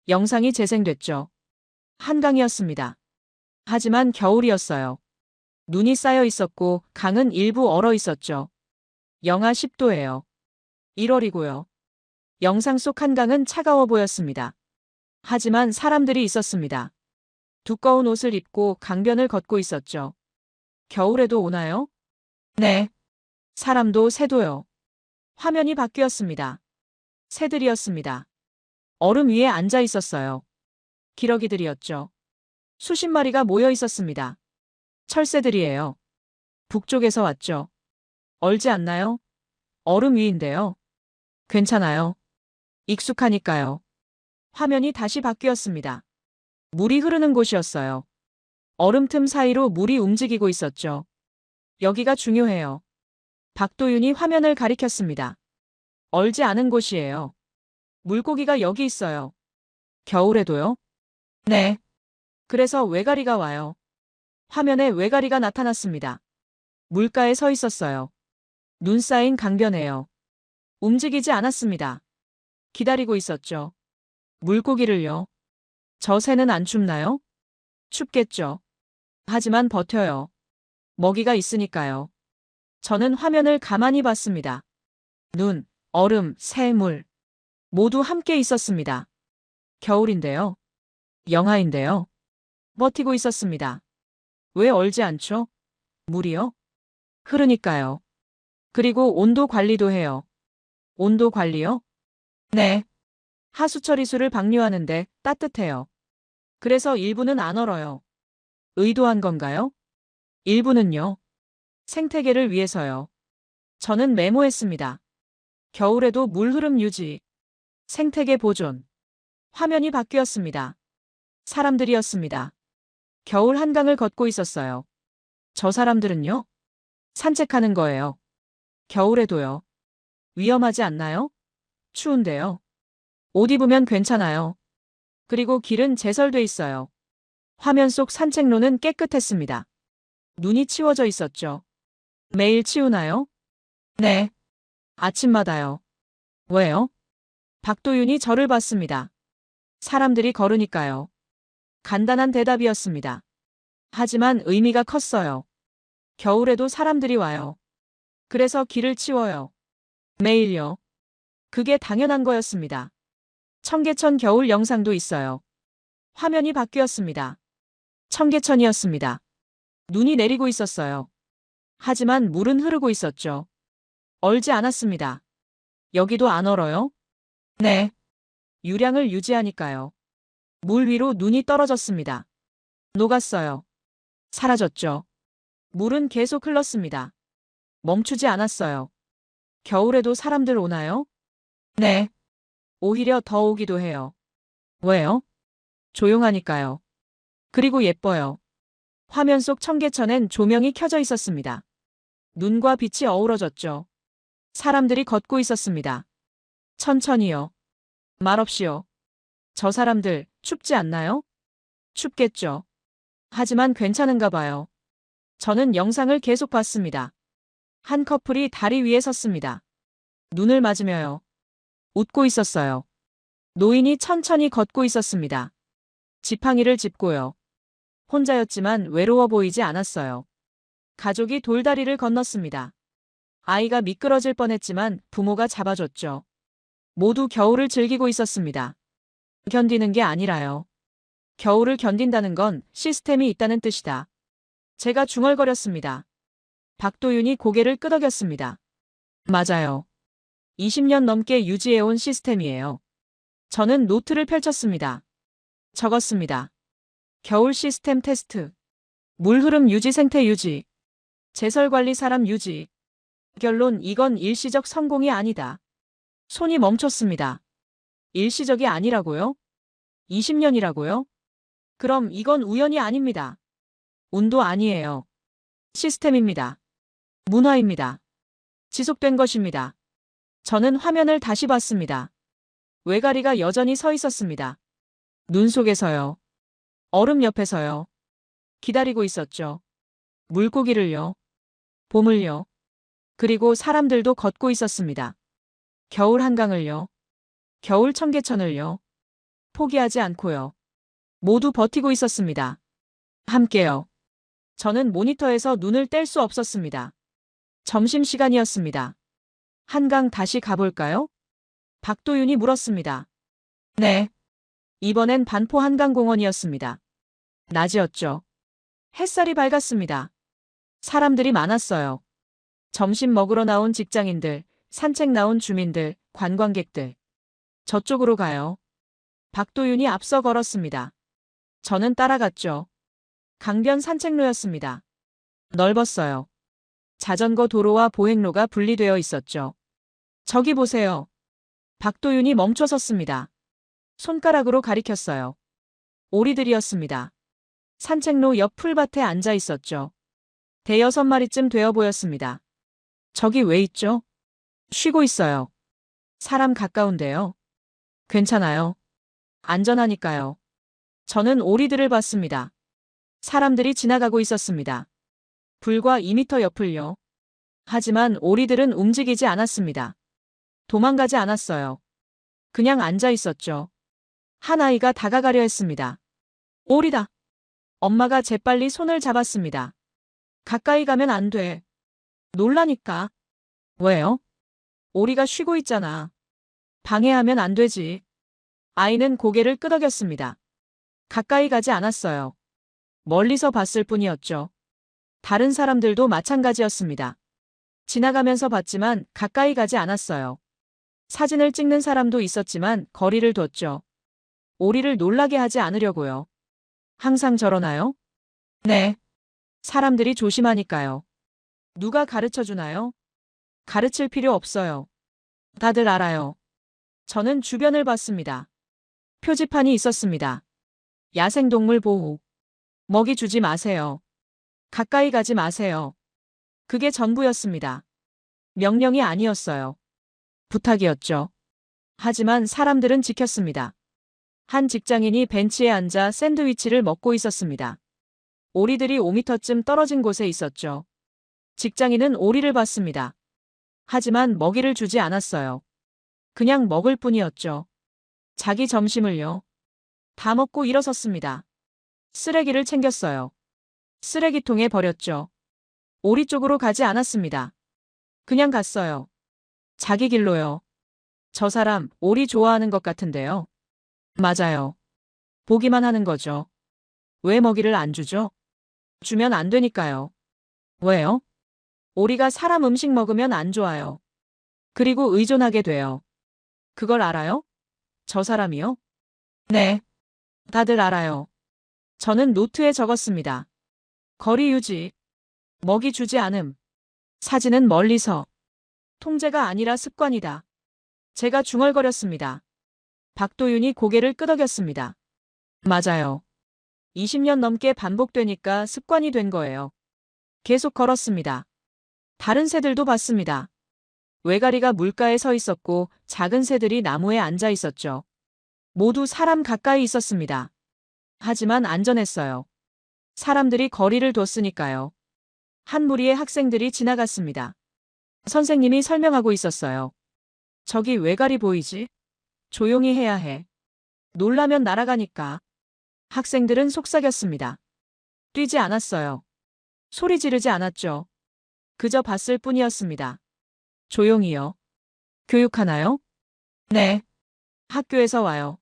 영상이 재생됐죠. 한강이었습니다. 하지만 겨울이었어요. 눈이 쌓여 있었고 강은 일부 얼어 있었죠. 영하 10도예요. 1월이고요. 영상 속 한강은 차가워 보였습니다. 하지만 사람들이 있었습니다. 두꺼운 옷을 입고 강변을 걷고 있었죠. 겨울에도 오나요? 네. 사람도 새도요. 화면이 바뀌었습니다. 새들이었습니다. 얼음 위에 앉아 있었어요. 기러기들이었죠. 수십 마리가 모여 있었습니다. 철새들이에요. 북쪽에서 왔죠. 얼지 않나요? 얼음 위인데요. 괜찮아요. 익숙하니까요. 화면이 다시 바뀌었습니다. 물이 흐르는 곳이었어요. 얼음 틈 사이로 물이 움직이고 있었죠. 여기가 중요해요. 박도윤이 화면을 가리켰습니다. 얼지 않은 곳이에요. 물고기가 여기 있어요. 겨울에도요? 네. 그래서 외가리가 와요. 화면에 외가리가 나타났습니다. 물가에 서 있었어요. 눈 쌓인 강변에요. 움직이지 않았습니다. 기다리고 있었죠. 물고기를요. 저 새는 안 춥나요? 춥겠죠. 하지만 버텨요. 먹이가 있으니까요. 저는 화면을 가만히 봤습니다. 눈, 얼음, 새, 물. 모두 함께 있었습니다. 겨울인데요. 영하인데요. 버티고 있었습니다. 왜 얼지 않죠? 물이요? 흐르니까요. 그리고 온도 관리도 해요. 온도 관리요? 네. 하수 처리수를 방류하는데 따뜻해요. 그래서 일부는 안 얼어요. 의도한 건가요? 일부는요. 생태계를 위해서요. 저는 메모했습니다. 겨울에도 물 흐름 유지. 생태계 보존. 화면이 바뀌었습니다. 사람들이었습니다. 겨울 한강을 걷고 있었어요. 저 사람들은요? 산책하는 거예요. 겨울에도요. 위험하지 않나요? 추운데요. 옷 입으면 괜찮아요. 그리고 길은 제설돼 있어요. 화면 속 산책로는 깨끗했습니다. 눈이 치워져 있었죠. 매일 치우나요? 네. 아침마다요. 왜요? 박도윤이 저를 봤습니다. 사람들이 걸으니까요. 간단한 대답이었습니다. 하지만 의미가 컸어요. 겨울에도 사람들이 와요. 그래서 길을 치워요. 매일요. 그게 당연한 거였습니다. 청계천 겨울 영상도 있어요. 화면이 바뀌었습니다. 청계천이었습니다. 눈이 내리고 있었어요. 하지만 물은 흐르고 있었죠. 얼지 않았습니다. 여기도 안 얼어요? 네. 유량을 유지하니까요. 물 위로 눈이 떨어졌습니다. 녹았어요. 사라졌죠. 물은 계속 흘렀습니다. 멈추지 않았어요. 겨울에도 사람들 오나요? 네. 오히려 더 오기도 해요. 왜요? 조용하니까요. 그리고 예뻐요. 화면 속 청계천엔 조명이 켜져 있었습니다. 눈과 빛이 어우러졌죠. 사람들이 걷고 있었습니다. 천천히요. 말없이요. 저 사람들 춥지 않나요? 춥겠죠. 하지만 괜찮은가 봐요. 저는 영상을 계속 봤습니다. 한 커플이 다리 위에 섰습니다. 눈을 맞으며요. 웃고 있었어요. 노인이 천천히 걷고 있었습니다. 지팡이를 짚고요. 혼자였지만 외로워 보이지 않았어요. 가족이 돌다리를 건넜습니다. 아이가 미끄러질 뻔했지만 부모가 잡아줬죠. 모두 겨울을 즐기고 있었습니다. 견디는 게 아니라요. 겨울을 견딘다는 건 시스템이 있다는 뜻이다. 제가 중얼거렸습니다. 박도윤이 고개를 끄덕였습니다. 맞아요. 20년 넘게 유지해온 시스템이에요. 저는 노트를 펼쳤습니다. 적었습니다. 겨울 시스템 테스트. 물 흐름 유지 생태 유지. 제설 관리 사람 유지. 결론 이건 일시적 성공이 아니다. 손이 멈췄습니다. 일시적이 아니라고요? 20년이라고요? 그럼 이건 우연이 아닙니다. 운도 아니에요. 시스템입니다. 문화입니다. 지속된 것입니다. 저는 화면을 다시 봤습니다. 외가리가 여전히 서 있었습니다. 눈 속에서요. 얼음 옆에서요. 기다리고 있었죠. 물고기를요. 봄을요. 그리고 사람들도 걷고 있었습니다. 겨울 한강을요. 겨울 청계천을요. 포기하지 않고요. 모두 버티고 있었습니다. 함께요. 저는 모니터에서 눈을 뗄 수 없었습니다. 점심시간이었습니다. 한강 다시 가볼까요? 박도윤이 물었습니다. 네. 이번엔 반포 한강공원이었습니다. 낮이었죠. 햇살이 밝았습니다. 사람들이 많았어요. 점심 먹으러 나온 직장인들, 산책 나온 주민들, 관광객들. 저쪽으로 가요. 박도윤이 앞서 걸었습니다. 저는 따라갔죠. 강변 산책로였습니다. 넓었어요. 자전거 도로와 보행로가 분리되어 있었죠. 저기 보세요. 박도윤이 멈춰 섰습니다. 손가락으로 가리켰어요. 오리들이었습니다. 산책로 옆 풀밭에 앉아 있었죠. 대여섯 마리쯤 되어 보였습니다. 저기 왜 있죠? 쉬고 있어요. 사람 가까운데요. 괜찮아요. 안전하니까요. 저는 오리들을 봤습니다. 사람들이 지나가고 있었습니다. 불과 2미터 옆을요. 하지만 오리들은 움직이지 않았습니다. 도망가지 않았어요. 그냥 앉아 있었죠. 한 아이가 다가가려 했습니다. 오리다. 엄마가 재빨리 손을 잡았습니다. 가까이 가면 안 돼. 놀라니까. 왜요? 오리가 쉬고 있잖아. 방해하면 안 되지. 아이는 고개를 끄덕였습니다. 가까이 가지 않았어요. 멀리서 봤을 뿐이었죠. 다른 사람들도 마찬가지였습니다. 지나가면서 봤지만 가까이 가지 않았어요. 사진을 찍는 사람도 있었지만 거리를 뒀죠. 오리를 놀라게 하지 않으려고요. 항상 저러나요? 네. 사람들이 조심하니까요. 누가 가르쳐 주나요? 가르칠 필요 없어요. 다들 알아요. 저는 주변을 봤습니다. 표지판이 있었습니다. 야생동물 보호. 먹이 주지 마세요. 가까이 가지 마세요. 그게 전부였습니다. 명령이 아니었어요. 부탁이었죠. 하지만 사람들은 지켰습니다. 한 직장인이 벤치에 앉아 샌드위치를 먹고 있었습니다. 오리들이 5미터쯤 떨어진 곳에 있었죠. 직장인은 오리를 봤습니다. 하지만 먹이를 주지 않았어요. 그냥 먹을 뿐이었죠. 자기 점심을요. 다 먹고 일어섰습니다. 쓰레기를 챙겼어요. 쓰레기통에 버렸죠. 오리 쪽으로 가지 않았습니다. 그냥 갔어요. 자기 길로요. 저 사람 오리 좋아하는 것 같은데요. 맞아요. 보기만 하는 거죠. 왜 먹이를 안 주죠? 주면 안 되니까요. 왜요? 오리가 사람 음식 먹으면 안 좋아요. 그리고 의존하게 돼요. 그걸 알아요? 저 사람이요? 네. 다들 알아요. 저는 노트에 적었습니다. 거리 유지. 먹이 주지 않음. 사진은 멀리서. 통제가 아니라 습관이다. 제가 중얼거렸습니다. 박도윤이 고개를 끄덕였습니다. 맞아요. 20년 넘게 반복되니까 습관이 된 거예요. 계속 걸었습니다. 다른 새들도 봤습니다. 외가리가 물가에 서 있었고 작은 새들이 나무에 앉아 있었죠. 모두 사람 가까이 있었습니다. 하지만 안전했어요. 사람들이 거리를 뒀으니까요. 한 무리의 학생들이 지나갔습니다. 선생님이 설명하고 있었어요. 저기 외갈이 보이지? 조용히 해야 해. 놀라면 날아가니까. 학생들은 속삭였습니다. 뛰지 않았어요. 소리 지르지 않았죠. 그저 봤을 뿐이었습니다. 조용히요. 교육하나요? 네. 학교에서 와요.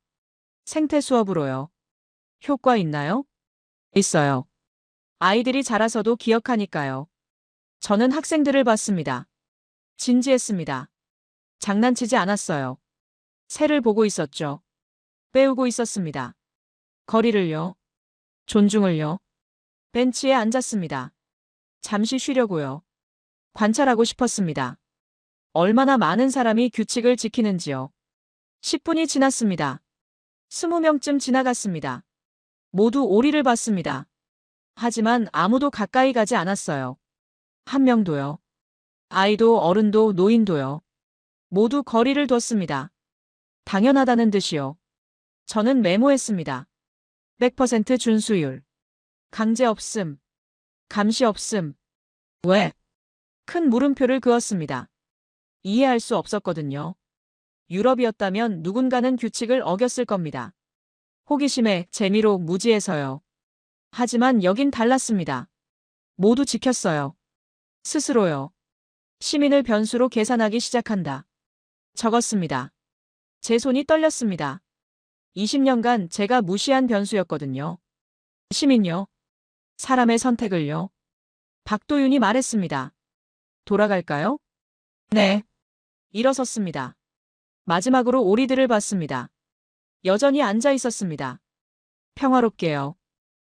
생태 수업으로요. 효과 있나요? 있어요. 아이들이 자라서도 기억하니까요. 저는 학생들을 봤습니다. 진지했습니다. 장난치지 않았어요. 새를 보고 있었죠. 배우고 있었습니다. 거리를요. 존중을요. 벤치에 앉았습니다. 잠시 쉬려고요. 관찰하고 싶었습니다. 얼마나 많은 사람이 규칙을 지키는지요. 10분이 지났습니다. 20명쯤 지나갔습니다. 모두 오리를 봤습니다. 하지만 아무도 가까이 가지 않았어요. 한 명도요. 아이도 어른도 노인도요. 모두 거리를 뒀습니다. 당연하다는 듯이요. 저는 메모했습니다. 100% 준수율. 강제 없음. 감시 없음. 왜? 큰 물음표를 그었습니다. 이해할 수 없었거든요. 유럽이었다면 누군가는 규칙을 어겼을 겁니다. 호기심에, 재미로, 무지해서요. 하지만 여긴 달랐습니다. 모두 지켰어요. 스스로요. 시민을 변수로 계산하기 시작한다. 적었습니다. 제 손이 떨렸습니다. 20년간 제가 무시한 변수였거든요. 시민요. 사람의 선택을요. 박도윤이 말했습니다. 돌아갈까요? 네. 일어섰습니다. 마지막으로 오리들을 봤습니다. 여전히 앉아 있었습니다. 평화롭게요.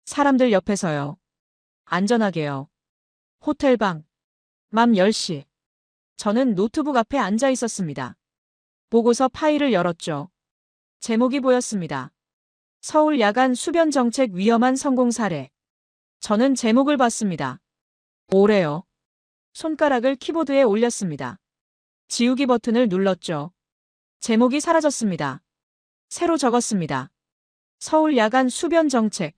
사람들 옆에서요. 안전하게요. 호텔방. 맘 10시. 저는 노트북 앞에 앉아 있었습니다. 보고서 파일을 열었죠. 제목이 보였습니다. 서울 야간 수변 정책 위험한 성공 사례. 저는 제목을 봤습니다. 오래요. 손가락을 키보드에 올렸습니다. 지우기 버튼을 눌렀죠. 제목이 사라졌습니다. 새로 적었습니다. 서울 야간 수변 정책.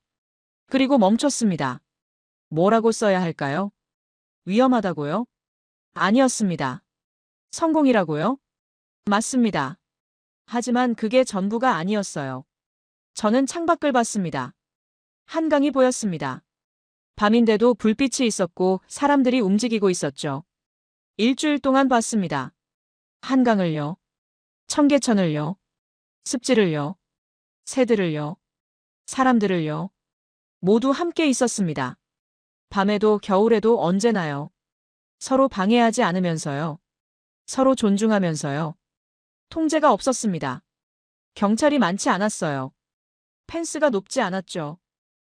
그리고 멈췄습니다. 뭐라고 써야 할까요? 위험하다고요? 아니었습니다. 성공이라고요? 맞습니다. 하지만 그게 전부가 아니었어요. 저는 창밖을 봤습니다. 한강이 보였습니다. 밤인데도 불빛이 있었고 사람들이 움직이고 있었죠. 일주일 동안 봤습니다. 한강을요. 청계천을요. 습지를요. 새들을요. 사람들을요. 모두 함께 있었습니다. 밤에도 겨울에도 언제나요. 서로 방해하지 않으면서요. 서로 존중하면서요. 통제가 없었습니다. 경찰이 많지 않았어요. 펜스가 높지 않았죠.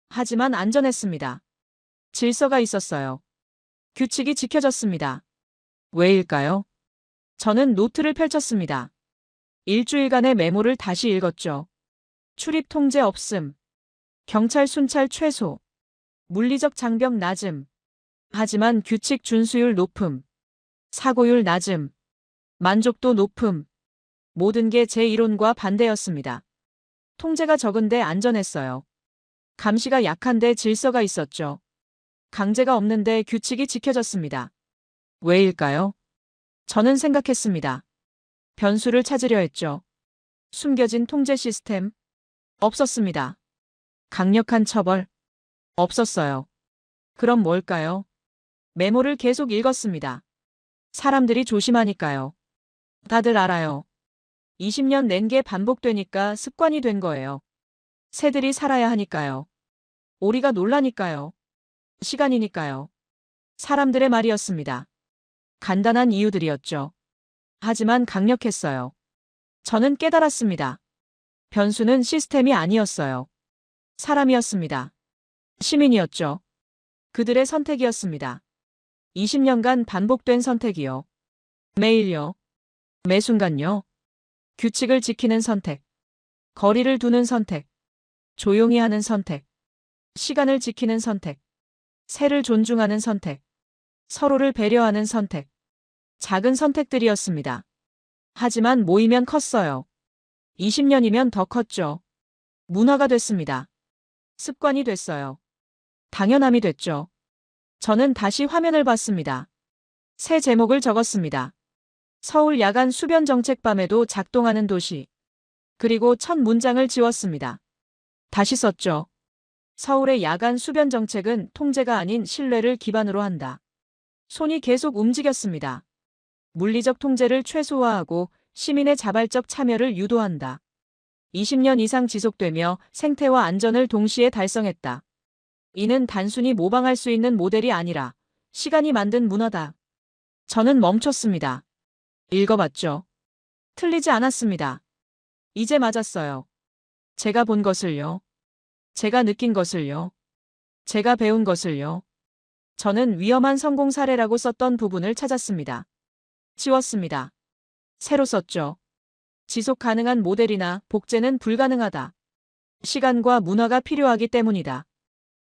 하지만 안전했습니다. 질서가 있었어요. 규칙이 지켜졌습니다. 왜일까요? 저는 노트를 펼쳤습니다. 일주일간의 메모를 다시 읽었죠. 출입 통제 없음. 경찰 순찰 최소. 물리적 장벽 낮음. 하지만 규칙 준수율 높음. 사고율 낮음. 만족도 높음. 모든 게 제 이론과 반대였습니다. 통제가 적은데 안전했어요. 감시가 약한데 질서가 있었죠. 강제가 없는데 규칙이 지켜졌습니다. 왜일까요? 저는 생각했습니다. 변수를 찾으려 했죠. 숨겨진 통제 시스템? 없었습니다. 강력한 처벌? 없었어요. 그럼 뭘까요? 메모를 계속 읽었습니다. 사람들이 조심하니까요. 다들 알아요. 20년 낸 게 반복되니까 습관이 된 거예요. 새들이 살아야 하니까요. 오리가 놀라니까요. 시간이니까요. 사람들의 말이었습니다. 간단한 이유들이었죠. 하지만 강력했어요. 저는 깨달았습니다. 변수는 시스템이 아니었어요. 사람이었습니다. 시민이었죠. 그들의 선택이었습니다. 20년간 반복된 선택이요. 매일요. 매 순간요. 규칙을 지키는 선택. 거리를 두는 선택. 조용히 하는 선택. 시간을 지키는 선택. 새를 존중하는 선택. 서로를 배려하는 선택. 작은 선택들이었습니다. 하지만 모이면 컸어요. 20년이면 더 컸죠. 문화가 됐습니다. 습관이 됐어요. 당연함이 됐죠. 저는 다시 화면을 봤습니다. 새 제목을 적었습니다. 서울 야간 수변 정책 밤에도 작동하는 도시. 그리고 첫 문장을 지웠습니다. 다시 썼죠. 서울의 야간 수변 정책은 통제가 아닌 신뢰를 기반으로 한다. 손이 계속 움직였습니다. 물리적 통제를 최소화하고 시민의 자발적 참여를 유도한다. 20년 이상 지속되며 생태와 안전을 동시에 달성했다. 이는 단순히 모방할 수 있는 모델이 아니라 시간이 만든 문화다. 저는 멈췄습니다. 읽어봤죠. 틀리지 않았습니다. 이제 맞았어요. 제가 본 것을요. 제가 느낀 것을요. 제가 배운 것을요. 저는 위험한 성공 사례라고 썼던 부분을 찾았습니다. 지웠습니다. 새로 썼죠. 지속 가능한 모델이나 복제는 불가능하다. 시간과 문화가 필요하기 때문이다.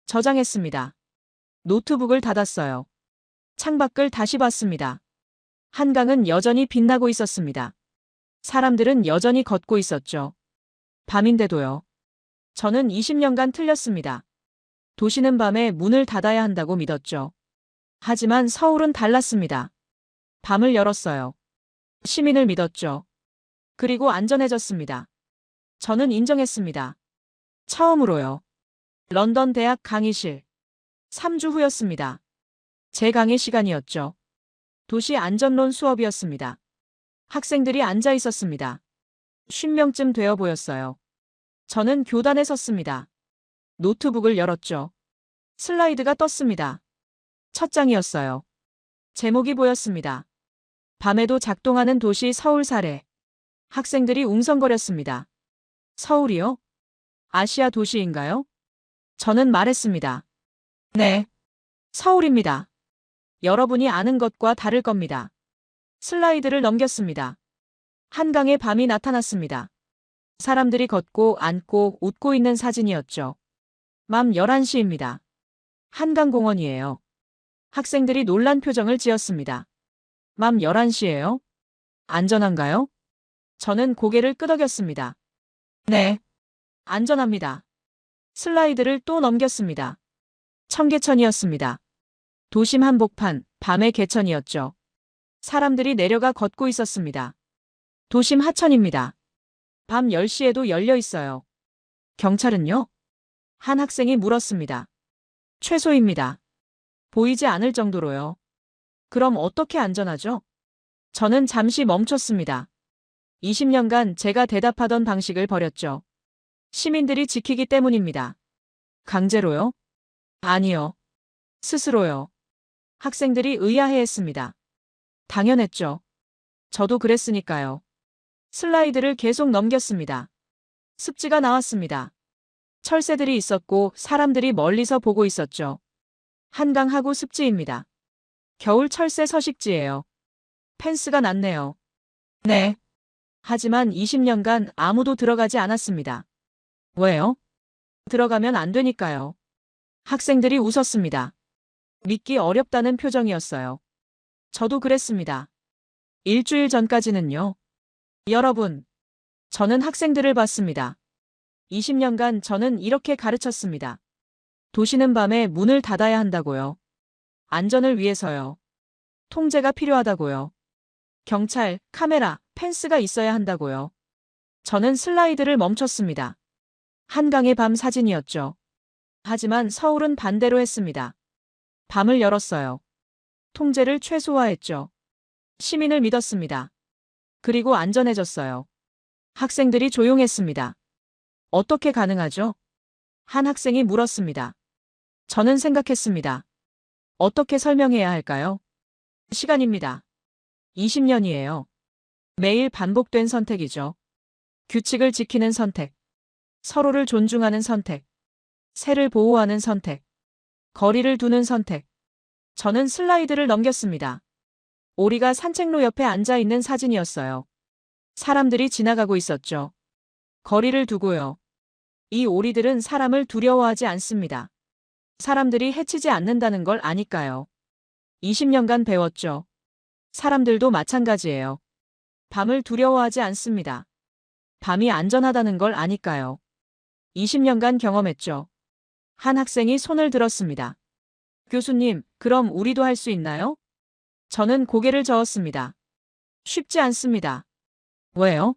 저장했습니다. 노트북을 닫았어요. 창밖을 다시 봤습니다. 한강은 여전히 빛나고 있었습니다. 사람들은 여전히 걷고 있었죠. 밤인데도요. 저는 20년간 틀렸습니다. 도시는 밤에 문을 닫아야 한다고 믿었죠. 하지만 서울은 달랐습니다. 밤을 열었어요. 시민을 믿었죠. 그리고 안전해졌습니다. 저는 인정했습니다. 처음으로요. 런던 대학 강의실. 3주 후였습니다. 제 강의 시간이었죠. 도시 안전론 수업이었습니다. 학생들이 앉아 있었습니다. 50명쯤 되어 보였어요. 저는 교단에 섰습니다. 노트북을 열었죠. 슬라이드가 떴습니다. 첫 장이었어요. 제목이 보였습니다. 밤에도 작동하는 도시 서울 사례. 학생들이 웅성거렸습니다. 서울이요? 아시아 도시인가요? 저는 말했습니다. 네. 서울입니다. 여러분이 아는 것과 다를 겁니다. 슬라이드를 넘겼습니다. 한강에 밤이 나타났습니다. 사람들이 걷고 앉고 웃고 있는 사진이었죠. 밤 11시입니다. 한강공원이에요. 학생들이 놀란 표정을 지었습니다. 밤 11시예요? 안전한가요? 저는 고개를 끄덕였습니다. 네. 안전합니다. 슬라이드를 또 넘겼습니다. 청계천이었습니다. 도심 한복판, 밤의 개천이었죠. 사람들이 내려가 걷고 있었습니다. 도심 하천입니다. 밤 10시에도 열려 있어요. 경찰은요? 한 학생이 물었습니다. 최소입니다. 보이지 않을 정도로요. 그럼 어떻게 안전하죠? 저는 잠시 멈췄습니다. 20년간 제가 대답하던 방식을 버렸죠. 시민들이 지키기 때문입니다. 강제로요? 아니요. 스스로요. 학생들이 의아해했습니다. 당연했죠. 저도 그랬으니까요. 슬라이드를 계속 넘겼습니다. 습지가 나왔습니다. 철새들이 있었고 사람들이 멀리서 보고 있었죠. 한강하고 습지입니다. 겨울 철새 서식지예요. 펜스가 났네요. 네. 하지만 20년간 아무도 들어가지 않았습니다. 왜요? 들어가면 안 되니까요. 학생들이 웃었습니다. 믿기 어렵다는 표정이었어요. 저도 그랬습니다. 일주일 전까지는요. 여러분, 저는 학생들을 봤습니다. 20년간 저는 이렇게 가르쳤습니다. 도시는 밤에 문을 닫아야 한다고요. 안전을 위해서요. 통제가 필요하다고요. 경찰, 카메라, 펜스가 있어야 한다고요. 저는 슬라이드를 멈췄습니다. 한강의 밤 사진이었죠. 하지만 서울은 반대로 했습니다. 밤을 열었어요. 통제를 최소화했죠. 시민을 믿었습니다. 그리고 안전해졌어요. 학생들이 조용했습니다. 어떻게 가능하죠? 한 학생이 물었습니다. 저는 생각했습니다. 어떻게 설명해야 할까요? 시간입니다. 20년이에요. 매일 반복된 선택이죠. 규칙을 지키는 선택. 서로를 존중하는 선택. 새를 보호하는 선택. 거리를 두는 선택. 저는 슬라이드를 넘겼습니다. 오리가 산책로 옆에 앉아 있는 사진이었어요. 사람들이 지나가고 있었죠. 거리를 두고요. 이 오리들은 사람을 두려워하지 않습니다. 사람들이 해치지 않는다는 걸 아니까요. 20년간 배웠죠. 사람들도 마찬가지예요. 밤을 두려워하지 않습니다. 밤이 안전하다는 걸 아니까요. 20년간 경험했죠. 한 학생이 손을 들었습니다. 교수님, 그럼 우리도 할 수 있나요? 저는 고개를 저었습니다. 쉽지 않습니다. 왜요?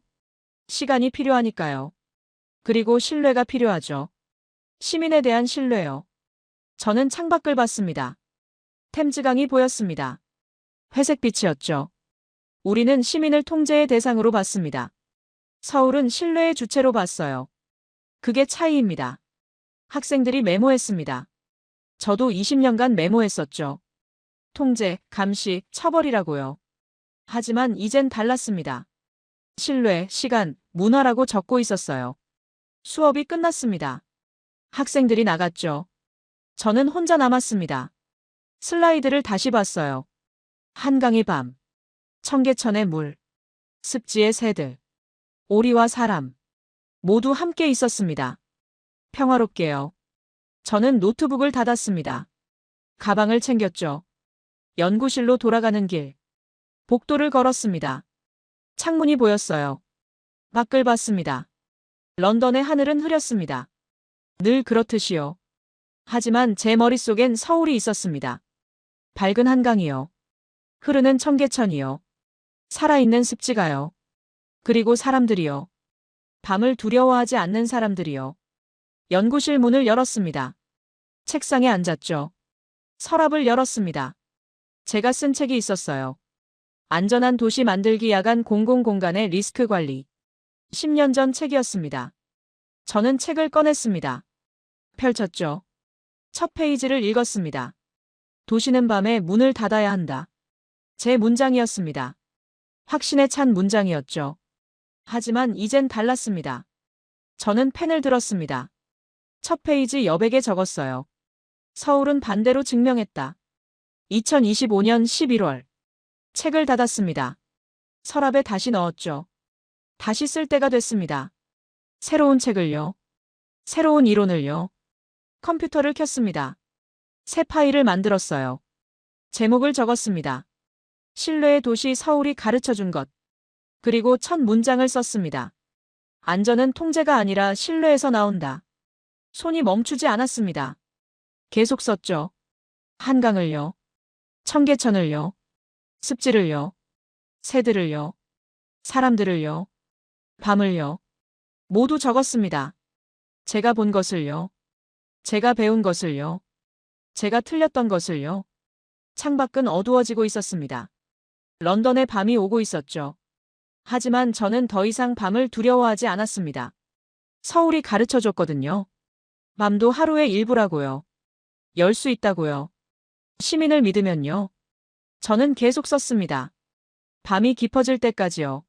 시간이 필요하니까요. 그리고 신뢰가 필요하죠. 시민에 대한 신뢰요. 저는 창밖을 봤습니다. 템즈강이 보였습니다. 회색빛이었죠. 우리는 시민을 통제의 대상으로 봤습니다. 서울은 신뢰의 주체로 봤어요. 그게 차이입니다. 학생들이 메모했습니다. 저도 20년간 메모했었죠. 통제, 감시, 처벌이라고요. 하지만 이젠 달랐습니다. 신뢰, 시간, 문화라고 적고 있었어요. 수업이 끝났습니다. 학생들이 나갔죠. 저는 혼자 남았습니다. 슬라이드를 다시 봤어요. 한강의 밤, 청계천의 물, 습지의 새들, 오리와 사람, 모두 함께 있었습니다. 평화롭게요. 저는 노트북을 닫았습니다. 가방을 챙겼죠. 연구실로 돌아가는 길, 복도를 걸었습니다. 창문이 보였어요. 밖을 봤습니다. 런던의 하늘은 흐렸습니다. 늘 그렇듯이요. 하지만 제 머릿속엔 서울이 있었습니다. 밝은 한강이요. 흐르는 청계천이요. 살아있는 습지가요. 그리고 사람들이요. 밤을 두려워하지 않는 사람들이요. 연구실 문을 열었습니다. 책상에 앉았죠. 서랍을 열었습니다. 제가 쓴 책이 있었어요. 안전한 도시 만들기 야간 공공공간의 리스크 관리. 10년 전 책이었습니다. 저는 책을 꺼냈습니다. 펼쳤죠. 첫 페이지를 읽었습니다. 도시는 밤에 문을 닫아야 한다. 제 문장이었습니다. 확신에 찬 문장이었죠. 하지만 이젠 달랐습니다. 저는 펜을 들었습니다. 첫 페이지 여백에 적었어요. 서울은 반대로 증명했다. 2025년 11월. 책을 닫았습니다. 서랍에 다시 넣었죠. 다시 쓸 때가 됐습니다. 새로운 책을요. 새로운 이론을요. 컴퓨터를 켰습니다. 새 파일을 만들었어요. 제목을 적었습니다. 신뢰의 도시 서울이 가르쳐준 것. 그리고 첫 문장을 썼습니다. 안전은 통제가 아니라 신뢰에서 나온다. 손이 멈추지 않았습니다. 계속 썼죠. 한강을요. 청계천을요. 습지를요. 새들을요. 사람들을요. 밤을요. 모두 적었습니다. 제가 본 것을요. 제가 배운 것을요. 제가 틀렸던 것을요. 창밖은 어두워지고 있었습니다. 런던의 밤이 오고 있었죠. 하지만 저는 더 이상 밤을 두려워하지 않았습니다. 서울이 가르쳐줬거든요. 밤도 하루의 일부라고요. 열 수 있다고요. 시민을 믿으면요. 저는 계속 썼습니다. 밤이 깊어질 때까지요.